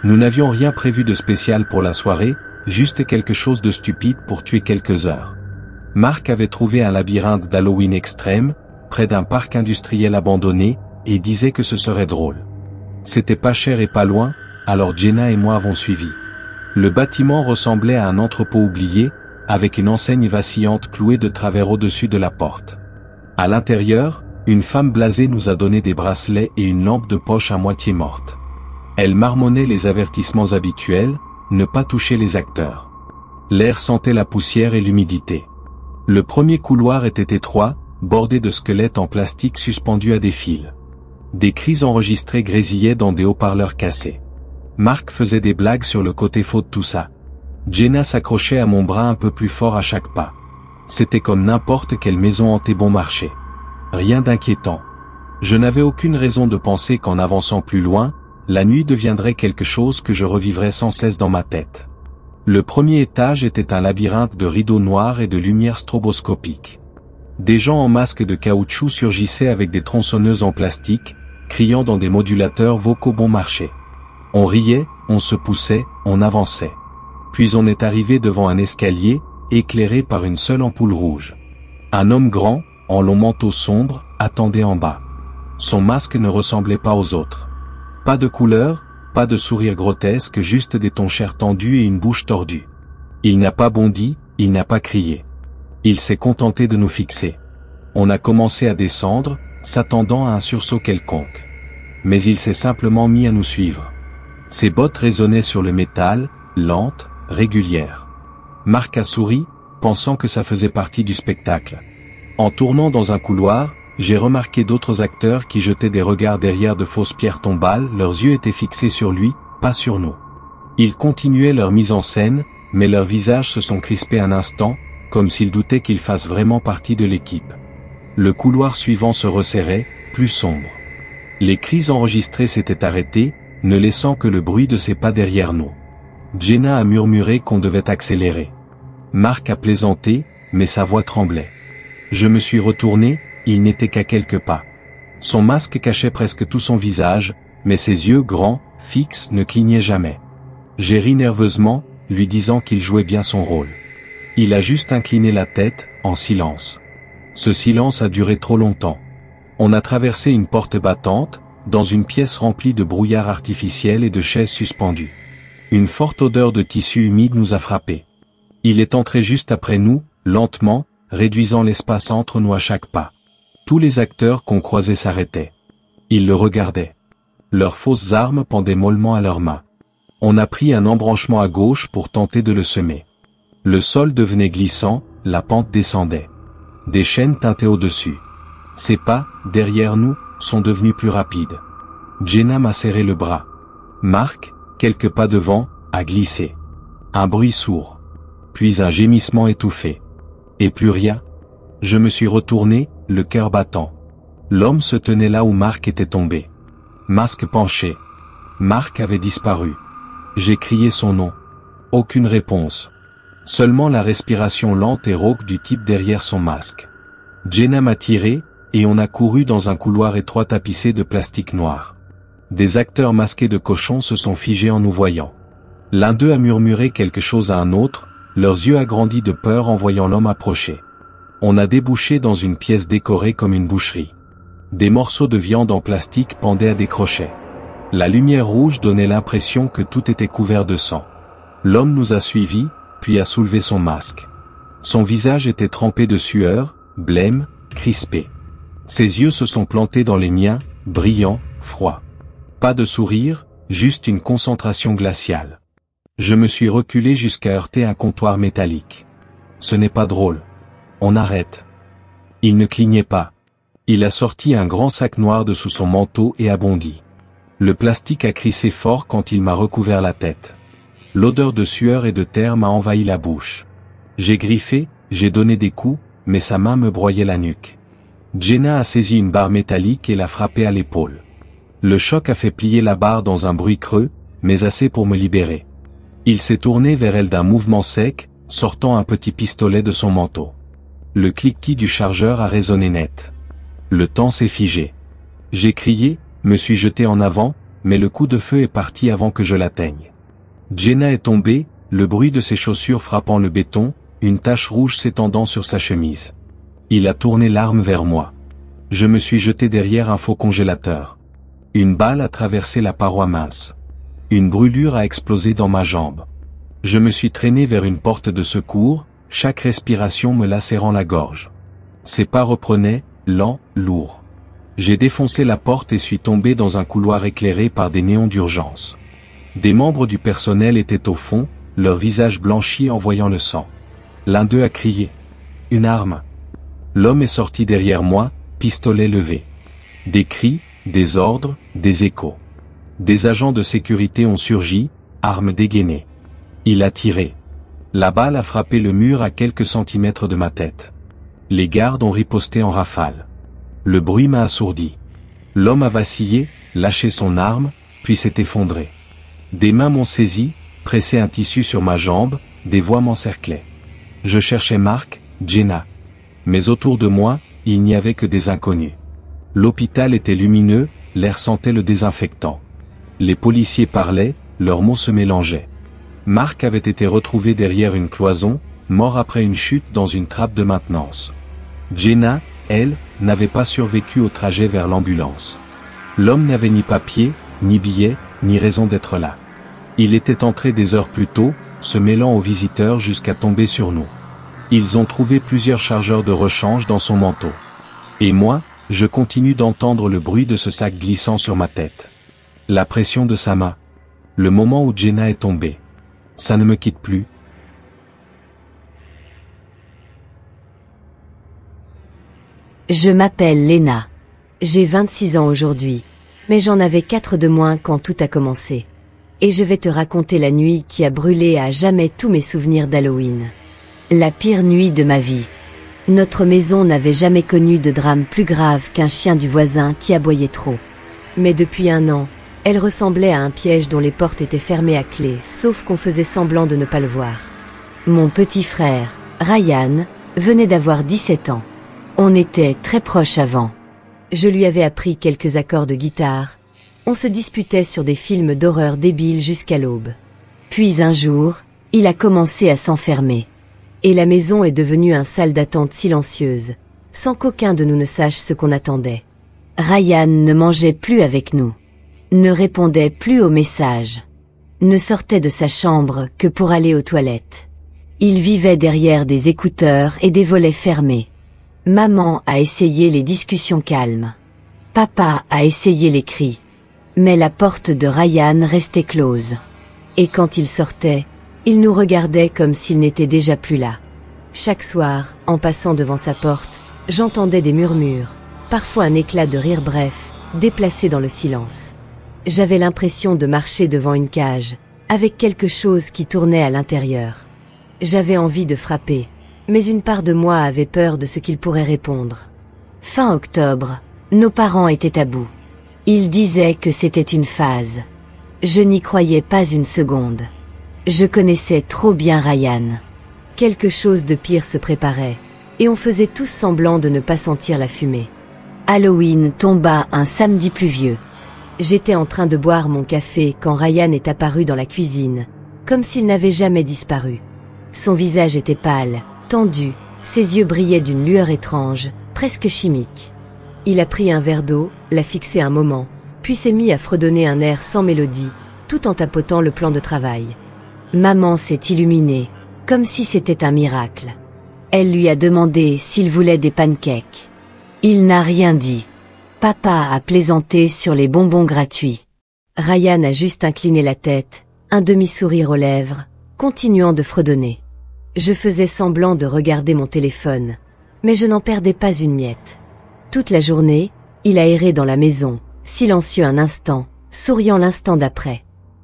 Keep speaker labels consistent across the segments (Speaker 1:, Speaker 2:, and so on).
Speaker 1: Nous n'avions rien prévu de spécial pour la soirée, juste quelque chose de stupide pour tuer quelques heures. Marc avait trouvé un labyrinthe d'Halloween extrême, près d'un parc industriel abandonné, et disait que ce serait drôle. C'était pas cher et pas loin, alors Jenna et moi avons suivi. Le bâtiment ressemblait à un entrepôt oublié, avec une enseigne vacillante clouée de travers au-dessus de la porte. À l'intérieur, une femme blasée nous a donné des bracelets et une lampe de poche à moitié morte. Elle marmonnait les avertissements habituels, ne pas toucher les acteurs. L'air sentait la poussière et l'humidité. Le premier couloir était étroit, bordé de squelettes en plastique suspendus à des fils. Des cris enregistrés grésillaient dans des haut-parleurs cassés. Marc faisait des blagues sur le côté faux de tout ça. Jenna s'accrochait à mon bras un peu plus fort à chaque pas. C'était comme n'importe quelle maison hantée bon marché. Rien d'inquiétant. Je n'avais aucune raison de penser qu'en avançant plus loin, la nuit deviendrait quelque chose que je revivrais sans cesse dans ma tête. Le premier étage était un labyrinthe de rideaux noirs et de lumières stroboscopiques. Des gens en masques de caoutchouc surgissaient avec des tronçonneuses en plastique, criant dans des modulateurs vocaux bon marché. On riait, on se poussait, on avançait. Puis on est arrivé devant un escalier, éclairé par une seule ampoule rouge. Un homme grand, en long manteau sombre, attendait en bas. Son masque ne ressemblait pas aux autres. Pas de couleur, pas de sourire grotesque, juste des tonchères tendues et une bouche tordue. Il n'a pas bondi, il n'a pas crié. Il s'est contenté de nous fixer. On a commencé à descendre, s'attendant à un sursaut quelconque. Mais il s'est simplement mis à nous suivre. Ses bottes résonnaient sur le métal, lentes, régulières. Marc a souri, pensant que ça faisait partie du spectacle. En tournant dans un couloir, j'ai remarqué d'autres acteurs qui jetaient des regards derrière de fausses pierres tombales, leurs yeux étaient fixés sur lui, pas sur nous. Ils continuaient leur mise en scène, mais leurs visages se sont crispés un instant, comme s'ils doutaient qu'ils fassent vraiment partie de l'équipe. Le couloir suivant se resserrait, plus sombre. Les cris enregistrés s'étaient arrêtés, ne laissant que le bruit de ses pas derrière nous. Jenna a murmuré qu'on devait accélérer. Marc a plaisanté, mais sa voix tremblait. Je me suis retourné, il n'était qu'à quelques pas. Son masque cachait presque tout son visage, mais ses yeux grands, fixes, ne clignaient jamais. J'ai ri nerveusement, lui disant qu'il jouait bien son rôle. Il a juste incliné la tête, en silence. Ce silence a duré trop longtemps. On a traversé une porte battante, dans une pièce remplie de brouillard artificiel et de chaises suspendues. Une forte odeur de tissu humide nous a frappés. Il est entré juste après nous, lentement, réduisant l'espace entre nous à chaque pas. Tous les acteurs qu'on croisait s'arrêtaient. Ils le regardaient. Leurs fausses armes pendaient mollement à leurs mains. On a pris un embranchement à gauche pour tenter de le semer. Le sol devenait glissant, la pente descendait. Des chaînes tintaient au-dessus. Ses pas, derrière nous, sont devenus plus rapides. Jenna m'a serré le bras. Marc, quelques pas devant, a glissé. Un bruit sourd. Puis un gémissement étouffé. Et plus rien. Je me suis retourné, le cœur battant. L'homme se tenait là où Marc était tombé. Masque penché. Marc avait disparu. J'ai crié son nom. Aucune réponse. Seulement la respiration lente et rauque du type derrière son masque. Jenna m'a tiré, et on a couru dans un couloir étroit tapissé de plastique noir. Des acteurs masqués de cochons se sont figés en nous voyant. L'un d'eux a murmuré quelque chose à un autre, leurs yeux agrandis de peur en voyant l'homme approcher. On a débouché dans une pièce décorée comme une boucherie. Des morceaux de viande en plastique pendaient à des crochets. La lumière rouge donnait l'impression que tout était couvert de sang. L'homme nous a suivis, puis a soulevé son masque. Son visage était trempé de sueur, blême, crispé. Ses yeux se sont plantés dans les miens, brillants, froids. Pas de sourire, juste une concentration glaciale. Je me suis reculé jusqu'à heurter un comptoir métallique. Ce n'est pas drôle. On arrête. Il ne clignait pas. Il a sorti un grand sac noir de sous son manteau et a bondi. Le plastique a crissé fort quand il m'a recouvert la tête. L'odeur de sueur et de terre m'a envahi la bouche. J'ai griffé, j'ai donné des coups, mais sa main me broyait la nuque. Jenna a saisi une barre métallique et l'a frappée à l'épaule. Le choc a fait plier la barre dans un bruit creux, mais assez pour me libérer. Il s'est tourné vers elle d'un mouvement sec, sortant un petit pistolet de son manteau. Le cliquetis du chargeur a résonné net. Le temps s'est figé. J'ai crié, me suis jeté en avant, mais le coup de feu est parti avant que je l'atteigne. Jenna est tombée, le bruit de ses chaussures frappant le béton, une tache rouge s'étendant sur sa chemise. Il a tourné l'arme vers moi. Je me suis jeté derrière un faux congélateur. Une balle a traversé la paroi mince. Une brûlure a explosé dans ma jambe. Je me suis traîné vers une porte de secours, chaque respiration me lacérant la gorge. Ses pas reprenaient, lents, lourds. J'ai défoncé la porte et suis tombé dans un couloir éclairé par des néons d'urgence. Des membres du personnel étaient au fond, leur visage blanchi en voyant le sang. L'un d'eux a crié. « Une arme !» L'homme est sorti derrière moi, pistolet levé. Des cris, des ordres, des échos. Des agents de sécurité ont surgi, armes dégainées. Il a tiré. La balle a frappé le mur à quelques centimètres de ma tête. Les gardes ont riposté en rafale. Le bruit m'a assourdi. L'homme a vacillé, lâché son arme, puis s'est effondré. Des mains m'ont saisi, pressé un tissu sur ma jambe, des voix m'encerclaient. Je cherchais Mark, Jenna. Mais autour de moi, il n'y avait que des inconnus. L'hôpital était lumineux, l'air sentait le désinfectant. Les policiers parlaient, leurs mots se mélangeaient. Mark avait été retrouvé derrière une cloison, mort après une chute dans une trappe de maintenance. Jenna, elle, n'avait pas survécu au trajet vers l'ambulance. L'homme n'avait ni papier, ni billet, ni raison d'être là. Il était entré des heures plus tôt, se mêlant aux visiteurs jusqu'à tomber sur nous. Ils ont trouvé plusieurs chargeurs de rechange dans son manteau. Et moi, je continue d'entendre le bruit de ce sac glissant sur ma tête. La pression de sa main. Le moment où Jenna est tombée. Ça ne me quitte plus.
Speaker 2: Je m'appelle Lena. J'ai 26 ans aujourd'hui, mais j'en avais 4 de moins quand tout a commencé. Et je vais te raconter la nuit qui a brûlé à jamais tous mes souvenirs d'Halloween. La pire nuit de ma vie. Notre maison n'avait jamais connu de drame plus grave qu'un chien du voisin qui aboyait trop. Mais depuis 1 an, elle ressemblait à un piège dont les portes étaient fermées à clé, sauf qu'on faisait semblant de ne pas le voir. Mon petit frère, Ryan, venait d'avoir 17 ans. On était très proches avant. Je lui avais appris quelques accords de guitare. On se disputait sur des films d'horreur débiles jusqu'à l'aube. Puis un jour, il a commencé à s'enfermer. Et la maison est devenue une salle d'attente silencieuse, sans qu'aucun de nous ne sache ce qu'on attendait. Ryan ne mangeait plus avec nous, ne répondait plus aux messages, ne sortait de sa chambre que pour aller aux toilettes. Il vivait derrière des écouteurs et des volets fermés. Maman a essayé les discussions calmes. Papa a essayé les cris. Mais la porte de Ryan restait close. Et quand il sortait, il nous regardait comme s'il n'était déjà plus là. Chaque soir, en passant devant sa porte, j'entendais des murmures, parfois un éclat de rire bref, déplacé dans le silence. J'avais l'impression de marcher devant une cage, avec quelque chose qui tournait à l'intérieur. J'avais envie de frapper, mais une part de moi avait peur de ce qu'il pourrait répondre. Fin octobre, nos parents étaient à bout. Ils disaient que c'était une phase. Je n'y croyais pas une seconde. Je connaissais trop bien Ryan. Quelque chose de pire se préparait, et on faisait tous semblant de ne pas sentir la fumée. Halloween tomba un samedi pluvieux. J'étais en train de boire mon café quand Ryan est apparu dans la cuisine, comme s'il n'avait jamais disparu. Son visage était pâle, tendu, ses yeux brillaient d'une lueur étrange, presque chimique. Il a pris un verre d'eau, l'a fixé un moment, puis s'est mis à fredonner un air sans mélodie, tout en tapotant le plan de travail. Maman s'est illuminée, comme si c'était un miracle. Elle lui a demandé s'il voulait des pancakes. Il n'a rien dit. Papa a plaisanté sur les bonbons gratuits. Ryan a juste incliné la tête, un demi-sourire aux lèvres, continuant de fredonner. Je faisais semblant de regarder mon téléphone, mais je n'en perdais pas une miette. Toute la journée, il a erré dans la maison, silencieux un instant, souriant l'instant d'après.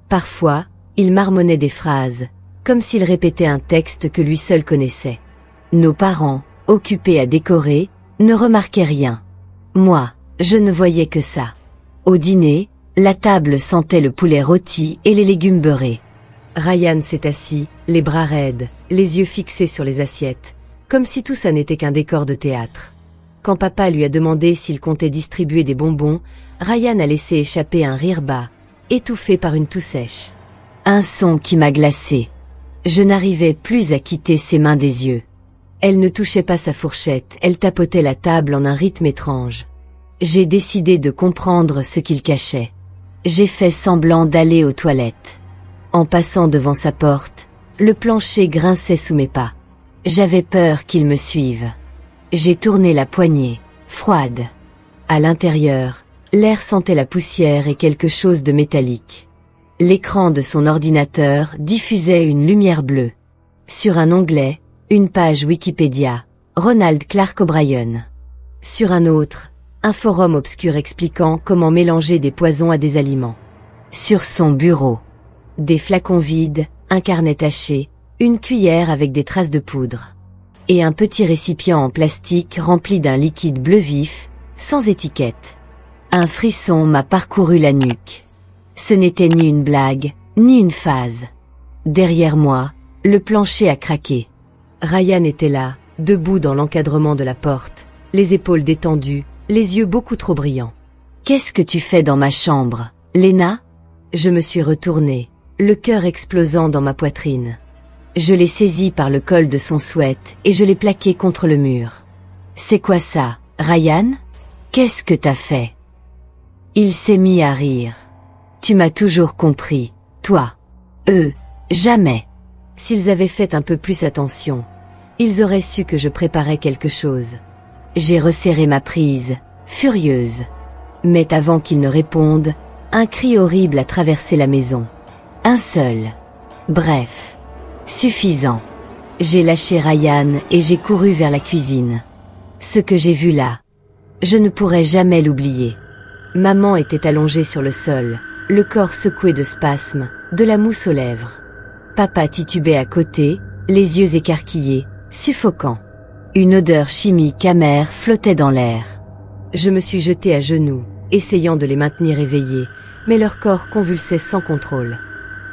Speaker 2: Parfois, il marmonnait des phrases, comme s'il répétait un texte que lui seul connaissait. Nos parents, occupés à décorer, ne remarquaient rien. Moi, je ne voyais que ça. Au dîner, la table sentait le poulet rôti et les légumes beurrés. Ryan s'est assis, les bras raides, les yeux fixés sur les assiettes, comme si tout ça n'était qu'un décor de théâtre. Quand papa lui a demandé s'il comptait distribuer des bonbons, Ryan a laissé échapper un rire bas, étouffée par une toux sèche. Un son qui m'a glacée. Je n'arrivais plus à quitter ses mains des yeux. Elle ne touchait pas sa fourchette, elle tapotait la table en un rythme étrange. J'ai décidé de comprendre ce qu'il cachait. J'ai fait semblant d'aller aux toilettes. En passant devant sa porte, le plancher grinçait sous mes pas. J'avais peur qu'il me suive. J'ai tourné la poignée, froide. À l'intérieur, l'air sentait la poussière et quelque chose de métallique. L'écran de son ordinateur diffusait une lumière bleue. Sur un onglet, une page Wikipédia, Ronald Clark O'Brien. Sur un autre, un forum obscur expliquant comment mélanger des poisons à des aliments. Sur son bureau, des flacons vides, un carnet taché, une cuillère avec des traces de poudre. Et un petit récipient en plastique rempli d'un liquide bleu vif, sans étiquette. Un frisson m'a parcouru la nuque. Ce n'était ni une blague, ni une phase. Derrière moi, le plancher a craqué. Ryan était là, debout dans l'encadrement de la porte, les épaules détendues, les yeux beaucoup trop brillants. « Qu'est-ce que tu fais dans ma chambre, Lena ?» Je me suis retournée, le cœur explosant dans ma poitrine. Je l'ai saisi par le col de son sweat et je l'ai plaqué contre le mur. « C'est quoi ça, Ryan ? Qu'est-ce que t'as fait ?» Il s'est mis à rire. « Tu m'as toujours compris, toi. Eux, jamais. » S'ils avaient fait un peu plus attention, ils auraient su que je préparais quelque chose. J'ai resserré ma prise, furieuse. Mais avant qu'il ne réponde, un cri horrible a traversé la maison. Un seul. Bref. Suffisant. J'ai lâché Ryan et j'ai couru vers la cuisine. Ce que j'ai vu là, je ne pourrai jamais l'oublier. Maman était allongée sur le sol, le corps secoué de spasmes, de la mousse aux lèvres. Papa titubait à côté, les yeux écarquillés, suffocant. Une odeur chimique amère flottait dans l'air. Je me suis jetée à genoux, essayant de les maintenir éveillés, mais leur corps convulsait sans contrôle.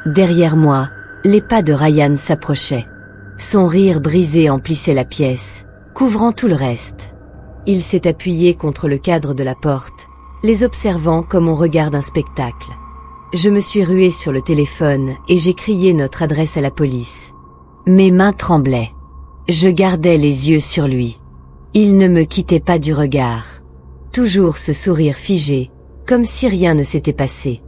Speaker 2: Derrière moi, les pas de Ryan s'approchaient. Son rire brisé emplissait la pièce, couvrant tout le reste. Il s'est appuyé contre le cadre de la porte, les observant comme on regarde un spectacle. Je me suis ruée sur le téléphone et j'ai crié notre adresse à la police. Mes mains tremblaient. Je gardais les yeux sur lui. Il ne me quittait pas du regard. Toujours ce sourire figé, comme si rien ne s'était passé.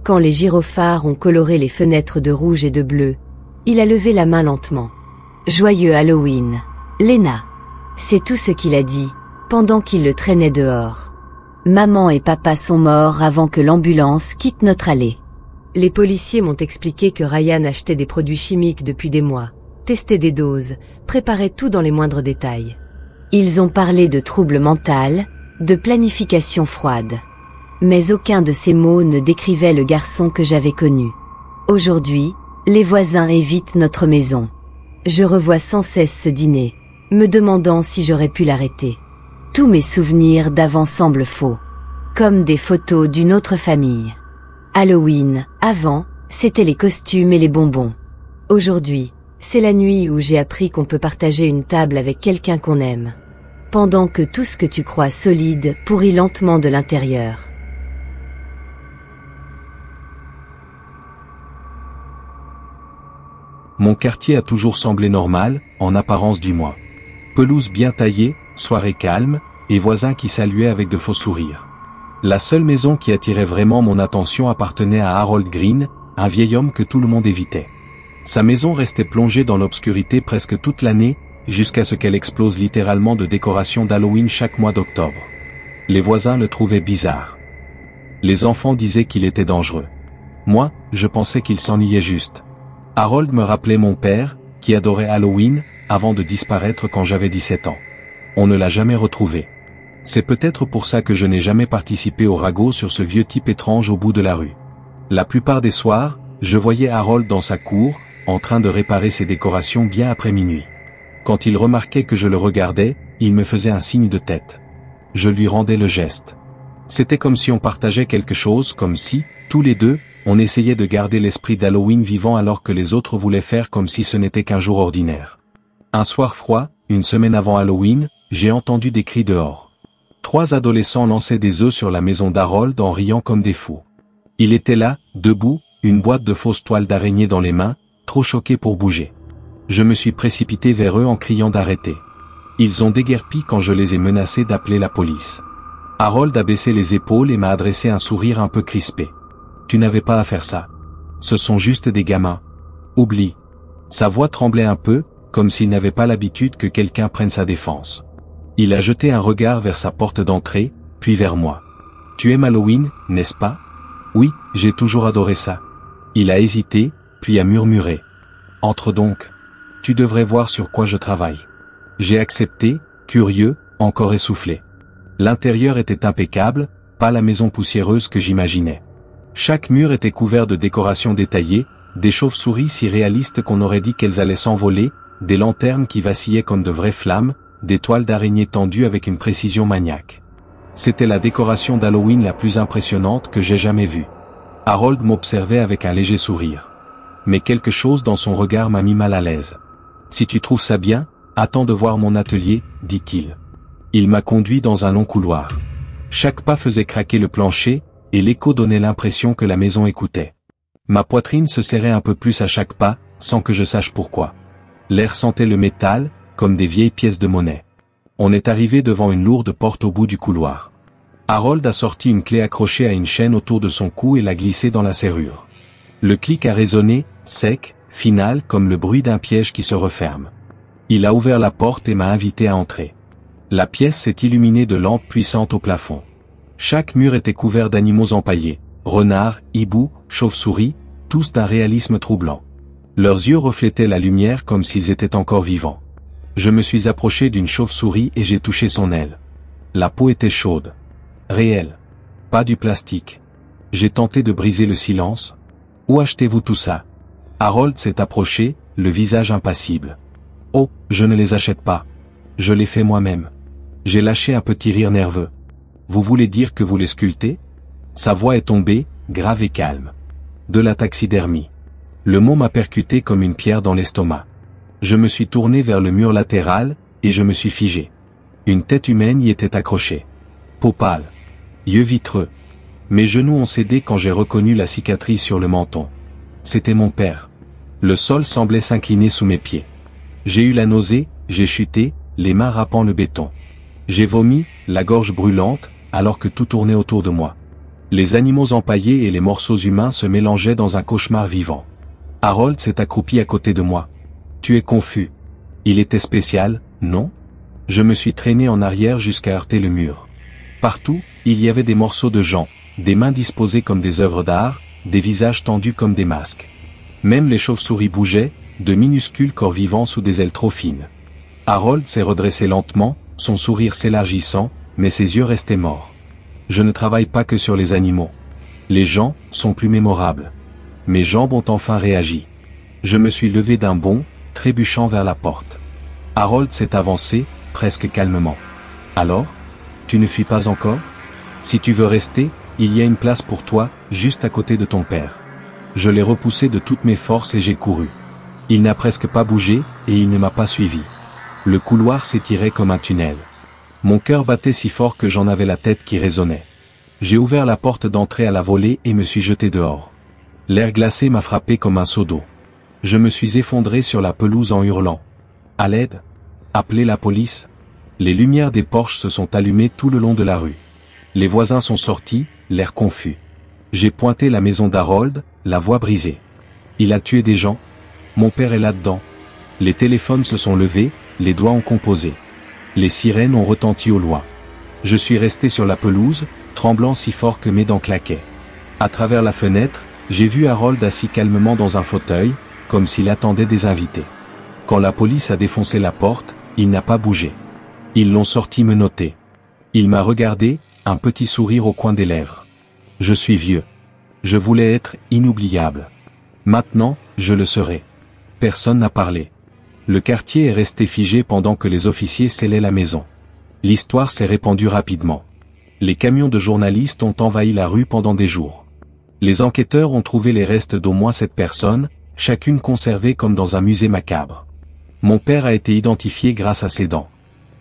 Speaker 2: Quand les gyrophares ont coloré les fenêtres de rouge et de bleu, il a levé la main lentement. « Joyeux Halloween, Lena !» C'est tout ce qu'il a dit, pendant qu'il le traînait dehors. Maman et papa sont morts avant que l'ambulance quitte notre allée. Les policiers m'ont expliqué que Ryan achetait des produits chimiques depuis des mois, testait des doses, préparait tout dans les moindres détails. Ils ont parlé de troubles mentaux, de planification froide. Mais aucun de ces mots ne décrivait le garçon que j'avais connu. Aujourd'hui, les voisins évitent notre maison. Je revois sans cesse ce dîner, me demandant si j'aurais pu l'arrêter. Tous mes souvenirs d'avant semblent faux, comme des photos d'une autre famille. Halloween, avant, c'était les costumes et les bonbons. Aujourd'hui, c'est la nuit où j'ai appris qu'on peut partager une table avec quelqu'un qu'on aime. Pendant que tout ce que tu crois solide pourrit lentement de l'intérieur.
Speaker 1: Mon quartier a toujours semblé normal, en apparence du moins. Pelouse bien taillée, soirée calme, et voisins qui saluaient avec de faux sourires. La seule maison qui attirait vraiment mon attention appartenait à Harold Green, un vieil homme que tout le monde évitait. Sa maison restait plongée dans l'obscurité presque toute l'année, jusqu'à ce qu'elle explose littéralement de décorations d'Halloween chaque mois d'octobre. Les voisins le trouvaient bizarre. Les enfants disaient qu'il était dangereux. Moi, je pensais qu'il s'ennuyait juste. Harold me rappelait mon père, qui adorait Halloween, avant de disparaître quand j'avais 17 ans. On ne l'a jamais retrouvé. C'est peut-être pour ça que je n'ai jamais participé au ragot sur ce vieux type étrange au bout de la rue. La plupart des soirs, je voyais Harold dans sa cour, en train de réparer ses décorations bien après minuit. Quand il remarquait que je le regardais, il me faisait un signe de tête. Je lui rendais le geste. C'était comme si on partageait quelque chose, comme si, tous les deux, on essayait de garder l'esprit d'Halloween vivant alors que les autres voulaient faire comme si ce n'était qu'un jour ordinaire. Un soir froid, une semaine avant Halloween, j'ai entendu des cris dehors. 3 adolescents lançaient des œufs sur la maison d'Harold en riant comme des fous. Il était là, debout, une boîte de fausses toiles d'araignée dans les mains, trop choqué pour bouger. Je me suis précipité vers eux en criant d'arrêter. Ils ont déguerpi quand je les ai menacés d'appeler la police. Harold a baissé les épaules et m'a adressé un sourire un peu crispé. Tu n'avais pas à faire ça. Ce sont juste des gamins. Oublie. Sa voix tremblait un peu, comme s'il n'avait pas l'habitude que quelqu'un prenne sa défense. Il a jeté un regard vers sa porte d'entrée, puis vers moi. Tu aimes Halloween, n'est-ce pas? Oui, j'ai toujours adoré ça. Il a hésité, puis a murmuré. Entre donc. Tu devrais voir sur quoi je travaille. J'ai accepté, curieux, encore essoufflé. L'intérieur était impeccable, pas la maison poussiéreuse que j'imaginais. Chaque mur était couvert de décorations détaillées, des chauves-souris si réalistes qu'on aurait dit qu'elles allaient s'envoler, des lanternes qui vacillaient comme de vraies flammes, des toiles d'araignée tendues avec une précision maniaque. C'était la décoration d'Halloween la plus impressionnante que j'ai jamais vue. Harold m'observait avec un léger sourire. Mais quelque chose dans son regard m'a mis mal à l'aise. Si tu trouves ça bien, attends de voir mon atelier, dit-il. Il m'a conduit dans un long couloir. Chaque pas faisait craquer le plancher, et l'écho donnait l'impression que la maison écoutait. Ma poitrine se serrait un peu plus à chaque pas, sans que je sache pourquoi. L'air sentait le métal, comme des vieilles pièces de monnaie. On est arrivé devant une lourde porte au bout du couloir. Harold a sorti une clé accrochée à une chaîne autour de son cou et l'a glissée dans la serrure. Le clic a résonné, sec, final comme le bruit d'un piège qui se referme. Il a ouvert la porte et m'a invité à entrer. La pièce s'est illuminée de lampes puissantes au plafond. Chaque mur était couvert d'animaux empaillés, renards, hiboux, chauves-souris, tous d'un réalisme troublant. Leurs yeux reflétaient la lumière comme s'ils étaient encore vivants. Je me suis approché d'une chauve-souris et j'ai touché son aile. La peau était chaude. Réelle. Pas du plastique. J'ai tenté de briser le silence. Où achetez-vous tout ça? Harold s'est approché, le visage impassible. Oh, je ne les achète pas. Je les fais moi-même. J'ai lâché un petit rire nerveux. Vous voulez dire que vous les sculptez? Sa voix est tombée, grave et calme. De la taxidermie. Le mot m'a percuté comme une pierre dans l'estomac. Je me suis tourné vers le mur latéral, et je me suis figé. Une tête humaine y était accrochée. Peau pâle. Yeux vitreux. Mes genoux ont cédé quand j'ai reconnu la cicatrice sur le menton. C'était mon père. Le sol semblait s'incliner sous mes pieds. J'ai eu la nausée, j'ai chuté, les mains râpant le béton. J'ai vomi, la gorge brûlante, alors que tout tournait autour de moi. Les animaux empaillés et les morceaux humains se mélangeaient dans un cauchemar vivant. Harold s'est accroupi à côté de moi. Tu es confus. Il était spécial, non? Je me suis traîné en arrière jusqu'à heurter le mur. Partout, il y avait des morceaux de gens, des mains disposées comme des œuvres d'art, des visages tendus comme des masques. Même les chauves-souris bougeaient, de minuscules corps vivants sous des ailes trop fines. Harold s'est redressé lentement, son sourire s'élargissant, mais ses yeux restaient morts. Je ne travaille pas que sur les animaux. Les gens sont plus mémorables. Mes jambes ont enfin réagi. Je me suis levé d'un bond, trébuchant vers la porte. Harold s'est avancé, presque calmement. Alors? Tu ne fuis pas encore? Si tu veux rester, il y a une place pour toi, juste à côté de ton père. Je l'ai repoussé de toutes mes forces et j'ai couru. Il n'a presque pas bougé, et il ne m'a pas suivi. Le couloir s'étirait comme un tunnel. Mon cœur battait si fort que j'en avais la tête qui résonnait. J'ai ouvert la porte d'entrée à la volée et me suis jeté dehors. L'air glacé m'a frappé comme un seau d'eau. Je me suis effondré sur la pelouse en hurlant. À l'aide? Appelez la police? Les lumières des porches se sont allumées tout le long de la rue. Les voisins sont sortis, l'air confus. J'ai pointé la maison d'Harold, la voix brisée. Il a tué des gens? Mon père est là-dedans. Les téléphones se sont levés, les doigts ont composé. Les sirènes ont retenti au loin. Je suis resté sur la pelouse, tremblant si fort que mes dents claquaient. À travers la fenêtre, j'ai vu Harold assis calmement dans un fauteuil, comme s'il attendait des invités. Quand la police a défoncé la porte, il n'a pas bougé. Ils l'ont sorti menotté. Il m'a regardé, un petit sourire au coin des lèvres. Je suis vieux. Je voulais être inoubliable. Maintenant, je le serai. Personne n'a parlé. Le quartier est resté figé pendant que les officiers scellaient la maison. L'histoire s'est répandue rapidement. Les camions de journalistes ont envahi la rue pendant des jours. Les enquêteurs ont trouvé les restes d'au moins 7 personnes, chacune conservée comme dans un musée macabre. Mon père a été identifié grâce à ses dents.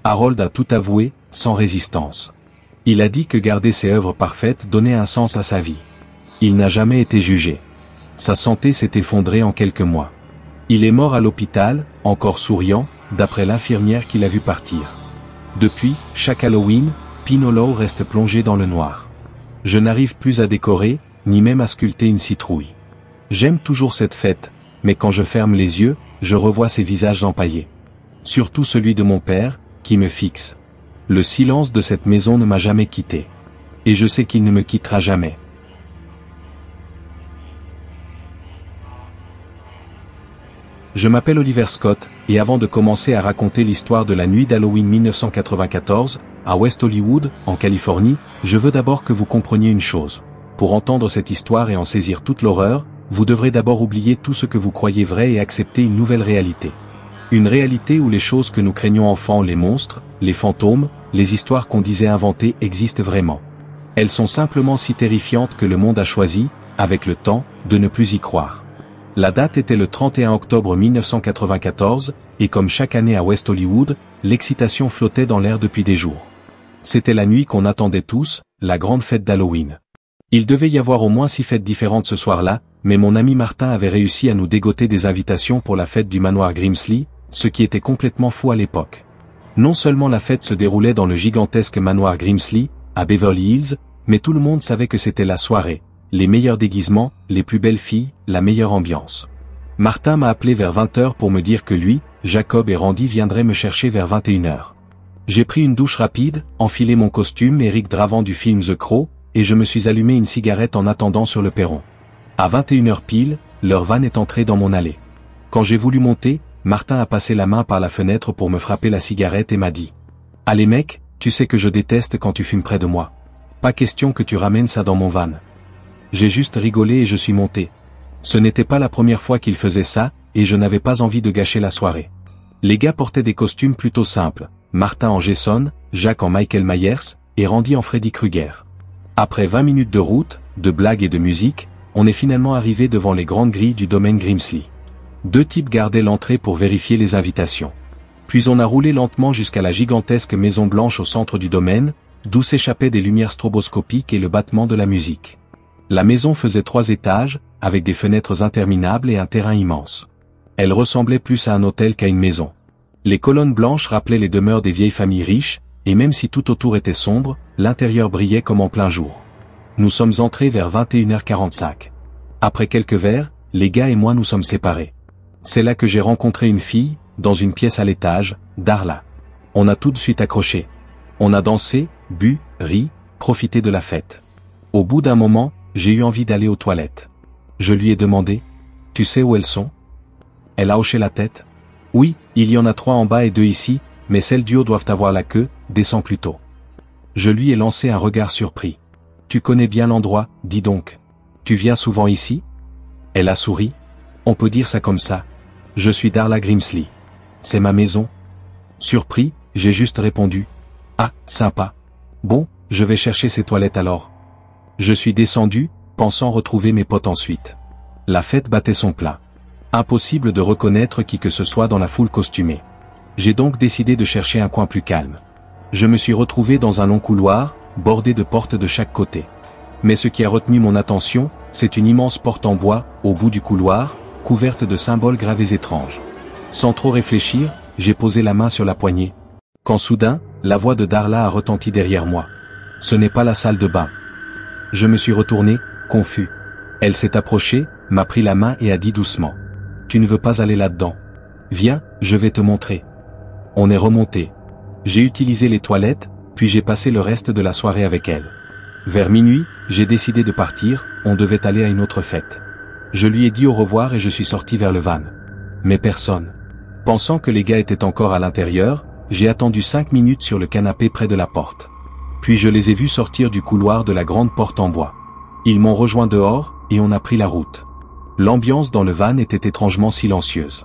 Speaker 1: Harold a tout avoué, sans résistance. Il a dit que garder ses œuvres parfaites donnait un sens à sa vie. Il n'a jamais été jugé. Sa santé s'est effondrée en quelques mois. Il est mort à l'hôpital, encore souriant, d'après l'infirmière qui l'a vu partir. Depuis, chaque Halloween, Pin Hollow reste plongé dans le noir. Je n'arrive plus à décorer, ni même à sculpter une citrouille. J'aime toujours cette fête, mais quand je ferme les yeux, je revois ces visages empaillés. Surtout celui de mon père, qui me fixe. Le silence de cette maison ne m'a jamais quitté. Et je sais qu'il ne me quittera jamais. Je m'appelle Oliver Scott, et avant de commencer à raconter l'histoire de la nuit d'Halloween 1994, à West Hollywood, en Californie, je veux d'abord que vous compreniez une chose. Pour entendre cette histoire et en saisir toute l'horreur, vous devrez d'abord oublier tout ce que vous croyez vrai et accepter une nouvelle réalité. Une réalité où les choses que nous craignons enfants, les monstres, les fantômes, les histoires qu'on disait inventées existent vraiment. Elles sont simplement si terrifiantes que le monde a choisi, avec le temps, de ne plus y croire. La date était le 31 octobre 1994, et comme chaque année à West Hollywood, l'excitation flottait dans l'air depuis des jours. C'était la nuit qu'on attendait tous, la grande fête d'Halloween. Il devait y avoir au moins 6 fêtes différentes ce soir-là, mais mon ami Martin avait réussi à nous dégoter des invitations pour la fête du manoir Grimsley, ce qui était complètement fou à l'époque. Non seulement la fête se déroulait dans le gigantesque manoir Grimsley, à Beverly Hills, mais tout le monde savait que c'était la soirée. Les meilleurs déguisements, les plus belles filles, la meilleure ambiance. Martin m'a appelé vers 20h pour me dire que lui, Jacob et Randy viendraient me chercher vers 21h. J'ai pris une douche rapide, enfilé mon costume Eric Dravant du film The Crow, et je me suis allumé une cigarette en attendant sur le perron. À 21h pile, leur van est entré dans mon allée. Quand j'ai voulu monter, Martin a passé la main par la fenêtre pour me frapper la cigarette et m'a dit « Allez mec, tu sais que je déteste quand tu fumes près de moi. Pas question que tu ramènes ça dans mon van. » J'ai juste rigolé et je suis monté. Ce n'était pas la première fois qu'il faisait ça, et je n'avais pas envie de gâcher la soirée. Les gars portaient des costumes plutôt simples, Martin en Jason, Jacques en Michael Myers, et Randy en Freddy Krueger. Après 20 minutes de route, de blagues et de musique, on est finalement arrivé devant les grandes grilles du domaine Grimsley. 2 types gardaient l'entrée pour vérifier les invitations. Puis on a roulé lentement jusqu'à la gigantesque maison blanche au centre du domaine, d'où s'échappaient des lumières stroboscopiques et le battement de la musique. La maison faisait 3 étages, avec des fenêtres interminables et un terrain immense. Elle ressemblait plus à un hôtel qu'à une maison. Les colonnes blanches rappelaient les demeures des vieilles familles riches, et même si tout autour était sombre, l'intérieur brillait comme en plein jour. Nous sommes entrés vers 21h45. Après quelques verres, les gars et moi nous sommes séparés. C'est là que j'ai rencontré une fille, dans une pièce à l'étage, Darla. On a tout de suite accroché. On a dansé, bu, ri, profité de la fête. Au bout d'un moment, j'ai eu envie d'aller aux toilettes. Je lui ai demandé « Tu sais où elles sont ?» Elle a hoché la tête. « Oui, il y en a 3 en bas et 2 ici, mais celles du haut doivent avoir la queue, descends plutôt. » Je lui ai lancé un regard surpris. « Tu connais bien l'endroit, dis donc. Tu viens souvent ici ?» Elle a souri. « On peut dire ça comme ça. Je suis Darla Grimsley. C'est ma maison. » Surpris, j'ai juste répondu « Ah, sympa. Bon, je vais chercher ces toilettes alors. » Je suis descendu, pensant retrouver mes potes ensuite. La fête battait son plein. Impossible de reconnaître qui que ce soit dans la foule costumée. J'ai donc décidé de chercher un coin plus calme. Je me suis retrouvé dans un long couloir, bordé de portes de chaque côté. Mais ce qui a retenu mon attention, c'est une immense porte en bois, au bout du couloir, couverte de symboles gravés étranges. Sans trop réfléchir, j'ai posé la main sur la poignée. Quand soudain, la voix de Darla a retenti derrière moi. Ce n'est pas la salle de bain. Je me suis retourné, confus. Elle s'est approchée, m'a pris la main et a dit doucement. « Tu ne veux pas aller là-dedans. Viens, je vais te montrer. » On est remonté. J'ai utilisé les toilettes, puis j'ai passé le reste de la soirée avec elle. Vers minuit, j'ai décidé de partir, on devait aller à une autre fête. Je lui ai dit au revoir et je suis sorti vers le van. Mais personne. Pensant que les gars étaient encore à l'intérieur, j'ai attendu 5 minutes sur le canapé près de la porte. Puis je les ai vus sortir du couloir de la grande porte en bois. Ils m'ont rejoint dehors, et on a pris la route. L'ambiance dans le van était étrangement silencieuse.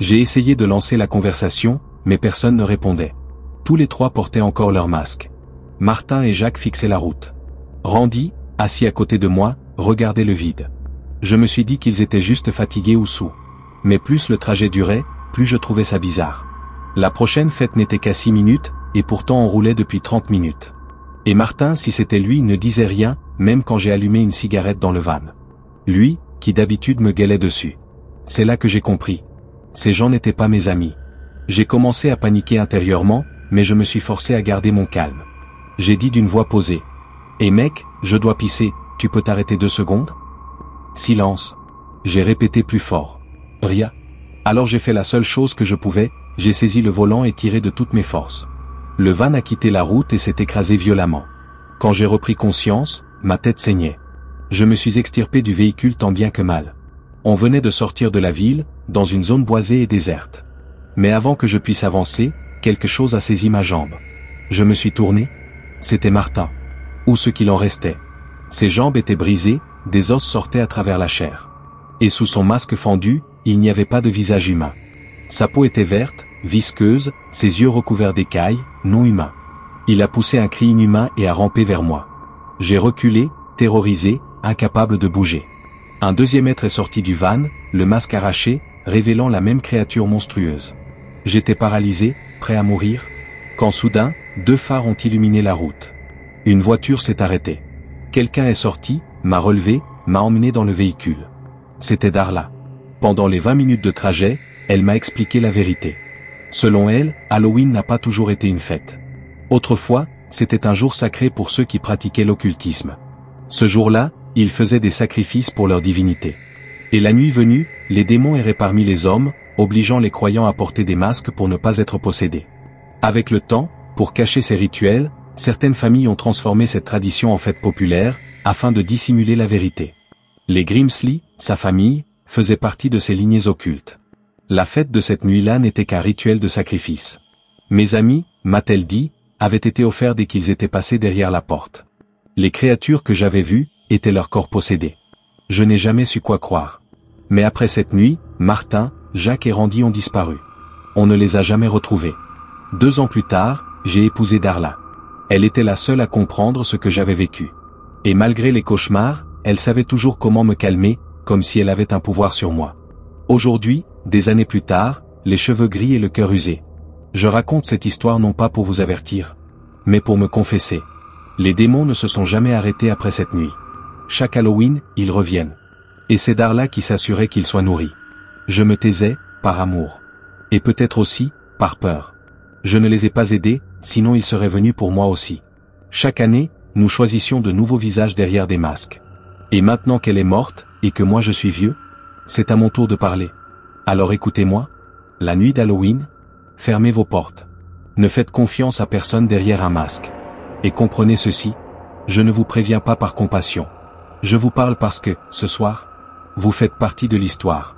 Speaker 1: J'ai essayé de lancer la conversation, mais personne ne répondait. Tous les 3 portaient encore leurs masques. Martin et Jacques fixaient la route. Randy, assis à côté de moi, regardait le vide. Je me suis dit qu'ils étaient juste fatigués ou saouls. Mais plus le trajet durait, plus je trouvais ça bizarre. La prochaine fête n'était qu'à 6 minutes, et pourtant on roulait depuis 30 minutes. Et Martin, si c'était lui, ne disait rien, même quand j'ai allumé une cigarette dans le van. Lui, qui d'habitude me gueulait dessus. C'est là que j'ai compris. Ces gens n'étaient pas mes amis. J'ai commencé à paniquer intérieurement, mais je me suis forcé à garder mon calme. J'ai dit d'une voix posée. « Eh mec, je dois pisser, tu peux t'arrêter 2 secondes ?» Silence. J'ai répété plus fort. « Rien. » Alors j'ai fait la seule chose que je pouvais, j'ai saisi le volant et tiré de toutes mes forces. Le van a quitté la route et s'est écrasé violemment. Quand j'ai repris conscience, ma tête saignait. Je me suis extirpé du véhicule tant bien que mal. On venait de sortir de la ville, dans une zone boisée et déserte. Mais avant que je puisse avancer, quelque chose a saisi ma jambe. Je me suis tourné. C'était Martin. Ou ce qu'il en restait. Ses jambes étaient brisées, des os sortaient à travers la chair. Et sous son masque fendu, il n'y avait pas de visage humain. Sa peau était verte, visqueuse, ses yeux recouverts d'écailles, non humains. Il a poussé un cri inhumain et a rampé vers moi. J'ai reculé, terrorisé, incapable de bouger. Un deuxième être est sorti du van, le masque arraché, révélant la même créature monstrueuse. J'étais paralysé, prêt à mourir, quand soudain, 2 phares ont illuminé la route. Une voiture s'est arrêtée. Quelqu'un est sorti, m'a relevé, m'a emmené dans le véhicule. C'était Darla. Pendant les 20 minutes de trajet, elle m'a expliqué la vérité. Selon elle, Halloween n'a pas toujours été une fête. Autrefois, c'était un jour sacré pour ceux qui pratiquaient l'occultisme. Ce jour-là, ils faisaient des sacrifices pour leur divinité. Et la nuit venue, les démons erraient parmi les hommes, obligeant les croyants à porter des masques pour ne pas être possédés. Avec le temps, pour cacher ces rituels, certaines familles ont transformé cette tradition en fête populaire, afin de dissimuler la vérité. Les Grimsley, sa famille, faisaient partie de ces lignées occultes. La fête de cette nuit-là n'était qu'un rituel de sacrifice. Mes amis, m'a-t-elle dit, avaient été offerts dès qu'ils étaient passés derrière la porte. Les créatures que j'avais vues, étaient leur corps possédés. Je n'ai jamais su quoi croire. Mais après cette nuit, Martin, Jacques et Randy ont disparu. On ne les a jamais retrouvés. 2 ans plus tard, j'ai épousé Darla. Elle était la seule à comprendre ce que j'avais vécu. Et malgré les cauchemars, elle savait toujours comment me calmer, comme si elle avait un pouvoir sur moi. Aujourd'hui, des années plus tard, les cheveux gris et le cœur usé. Je raconte cette histoire non pas pour vous avertir, mais pour me confesser. Les démons ne se sont jamais arrêtés après cette nuit. Chaque Halloween, ils reviennent. Et c'est Darla qui s'assurait qu'ils soient nourris. Je me taisais, par amour. Et peut-être aussi, par peur. Je ne les ai pas aidés, sinon ils seraient venus pour moi aussi. Chaque année, nous choisissions de nouveaux visages derrière des masques. Et maintenant qu'elle est morte, et que moi je suis vieux, c'est à mon tour de parler. Alors écoutez-moi. La nuit d'Halloween, fermez vos portes. Ne faites confiance à personne derrière un masque. Et comprenez ceci, je ne vous préviens pas par compassion. Je vous parle parce que, ce soir, vous faites partie de l'histoire.